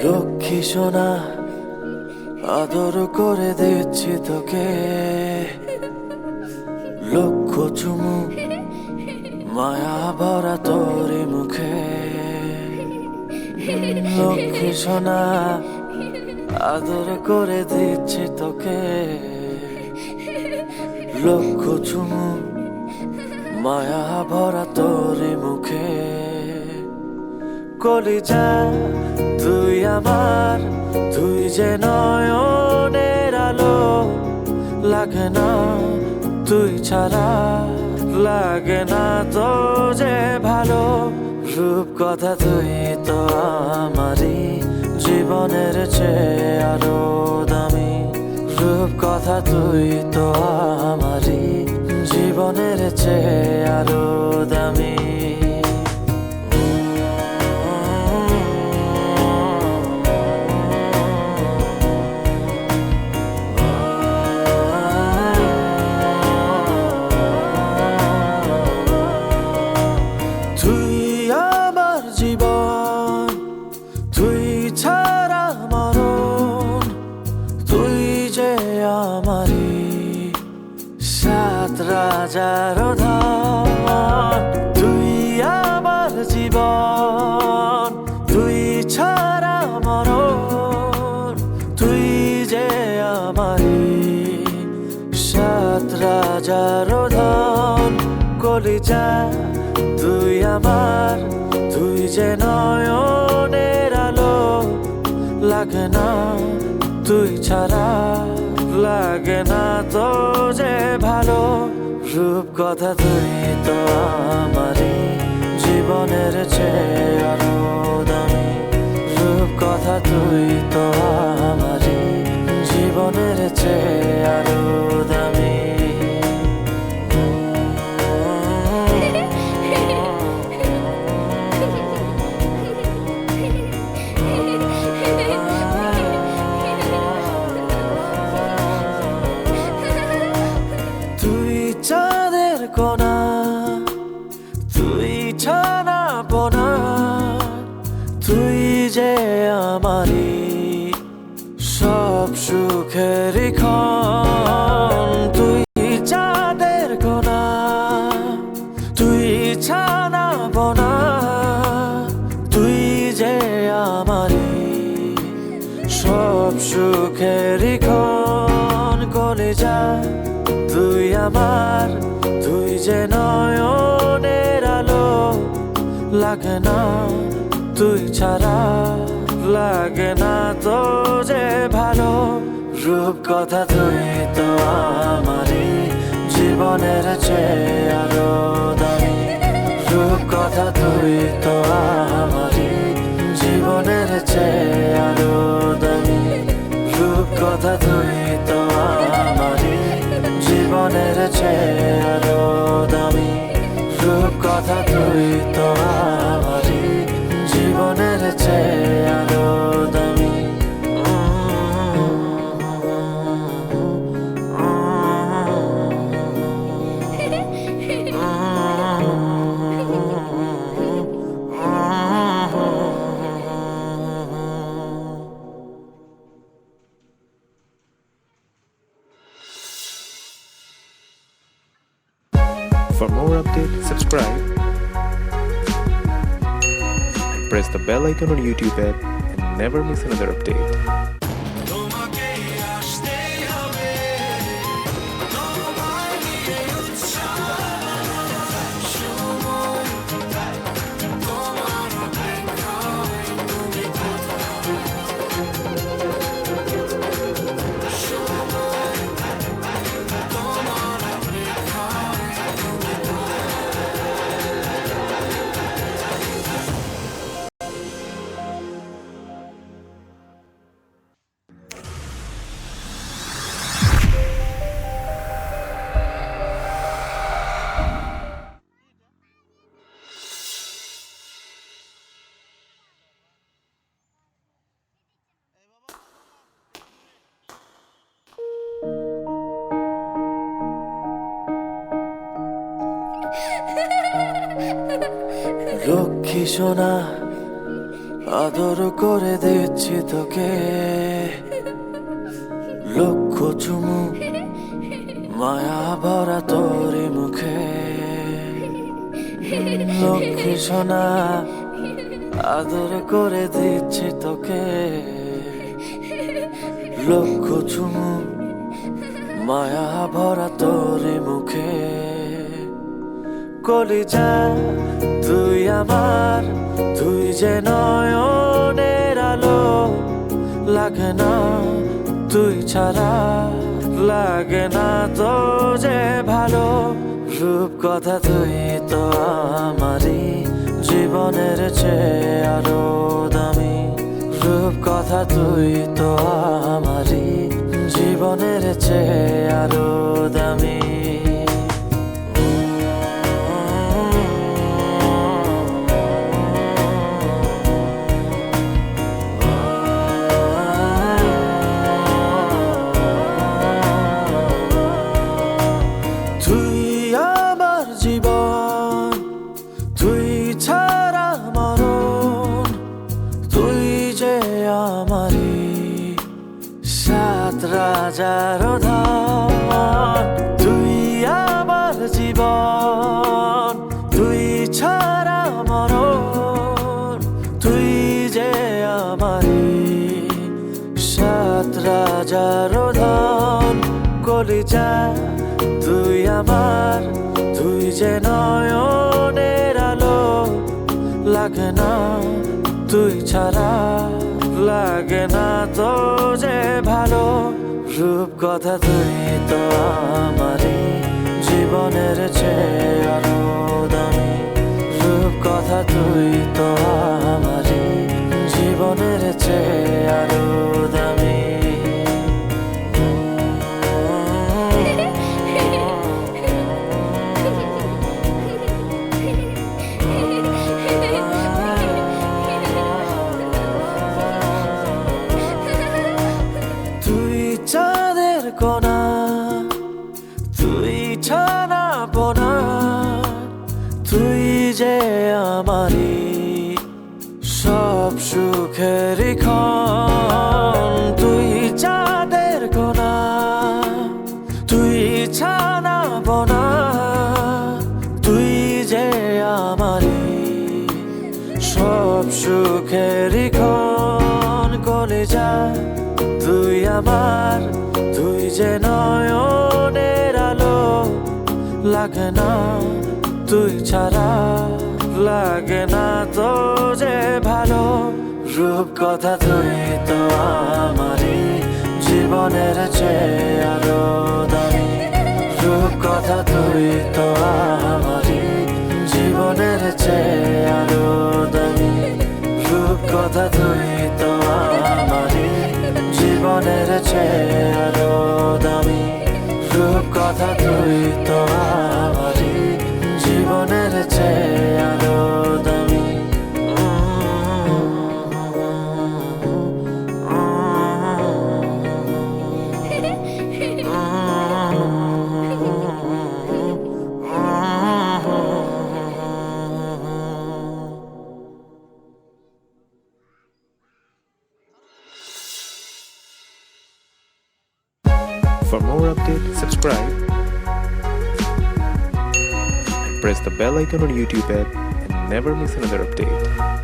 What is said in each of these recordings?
লক্ষ্মী সোনা আদর করে দিচ্ছি তোকে, লক্ষ চুমু মায়া ভরা তোরি মুখে। লক্ষ্মী সোনা আদর করে দিচ্ছি তোকে, লক্ষ চুমু মায়া ভরা তোরি মুখে। কলিজা তুই আমার, তুই যে নয়নের আলো, লাগে না তুই ছাড়া, লাগে না তো যে ভালো। রূপ কথা তুই তো আমারই জীবনের চেয়ে আরো দামি, রূপ কথা তুই তো আমারই জীবনের চেয়ে আরো দামি। তুই আমার জীবন, তুই ছাড়া মরণ, তুই যে আমারই সাত রাজার ধন। তুই আমার জীবন, তুই ছাড়া মরণ, তুই যে আমারই সাত রাজার ধন। কলিজা তুই আমার, তুই যে নয়নের আলো, লাগে না তুই ছাড়া, লাগে না তো যে ভালো। রূপ কথা তুই তো আমারই জীবনের চেয়ে আরো দামি, রূপ কথা তুই তো আমারই জীবনের চেয়ে আরো দামি। তুই চাঁদের কোনা, তুই ছানা পোনা, তুই যে আমারই সব সুখের ক্ষণ। তুই চাঁদের কোনা, তুই ছানা পোনা, তুই যে আমারই সব সুখের ক্ষণ। কলিজা তুই আমার, তুই যে নয়নের আলো, লাগে না তুই ছাড়া, লাগে না তো যে ভালো। রূপ কথা তুই তো আমারই জীবনের চেয়ে আরো দামি, রূপ কথা তুই তো আমারই জীবনের চেয়ে আরো দামি, রূপ কথা তুই তো আমারই জীবনের চেয়ে আরো দামি, রূপ কথা তুই তো আমারই জীবনের চেয়ে আরো দামি। For more updates, subscribe and press the bell icon on YouTube app and never miss another update. Lakshmi সোনা আদর করে দিচ্ছি তোকে লক্ষ চুমু মায়া ভরা তোরি মুখে লক্ষ্মী সোনা আদর করে দিচ্ছি তোকে লক্ষ চুমু মায়া ভরা তোরি মুখে কলিজা তুই আমার তুই যে নয়নের আলো লাগে না তুই ছাড়া লাগে না তো যে ভালো রূপ কথা তুই তো আমারই জীবনের চেয়ে আরো দামি রূপ কথা তুই তো আমারই জীবনের চেয়ে আরো দামি রাজার ধন তুই আমার জীবন তুই ছাড়া মরণ তুই যে আমারি সাত রাজার ধন কলিজা তুই আমার তুই যে নয়নের আলো লাগে না তুই ছাড়া লাগে না তো যে ভালো রূপ কথা তুই তো আমারই জীবনের চেয়ে আরো দামি রূপ কথা তুই তো আমারই জীবনের চেয়ে আরো দামি চাঁদের কোনা তুই ছানা পোনা তুই যে আমারি সব সুখের ক্ষণ তুই চাঁদের কোনা তুই ছানা পোনা তুই যে আমারি সব সুখের ক্ষণ কলিজা তুই আমার তুই যে নয়নের আলো লাগে না তুই ছাড়া লাগে না তো যে ভালো রূপ কথা তুই তো আমারই জীবনের চেয়ে আরো দামি রূপ কথা তুই তো আমারই জীবনের চেয়ে আরো দামি রূপ কথা তুই তো আমারই জীবনের চেয়ে আরো দামি রূপ কথা তুই তো আমারই জীবনের চেয়ে আরো দামি For more updates, subscribe and press the bell icon on YouTube app and never miss another update.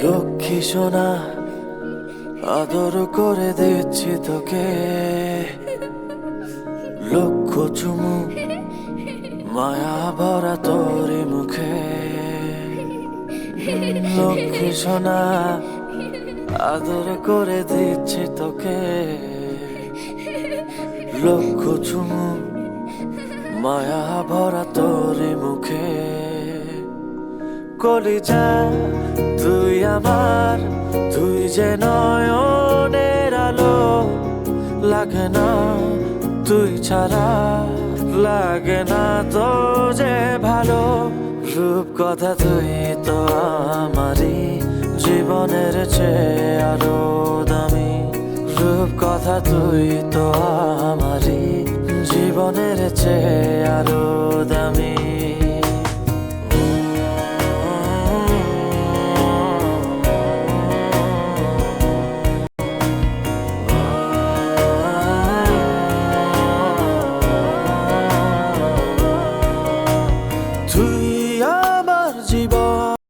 Lakshmi সোনা আদর করে দিচ্ছি তোকে লক্ষ চুমু মায়া ভরা তোরে মুখে, লক্ষ্মী সোনা আদর করে দিচ্ছি তোকে। লক্ষ চুমু মায়া ভরা তোরে মুখে, কলিজা তুই আমার, তুই যে নয়নের আলো, লাগে না তুই ছাড়া, লাগে না তো যে ভালো। রূপ কথা তুই তো আমারই জীবনের চেয়ে আরো দামি, রূপ কথা তুই তো আমারই জীবনের চেয়ে আরো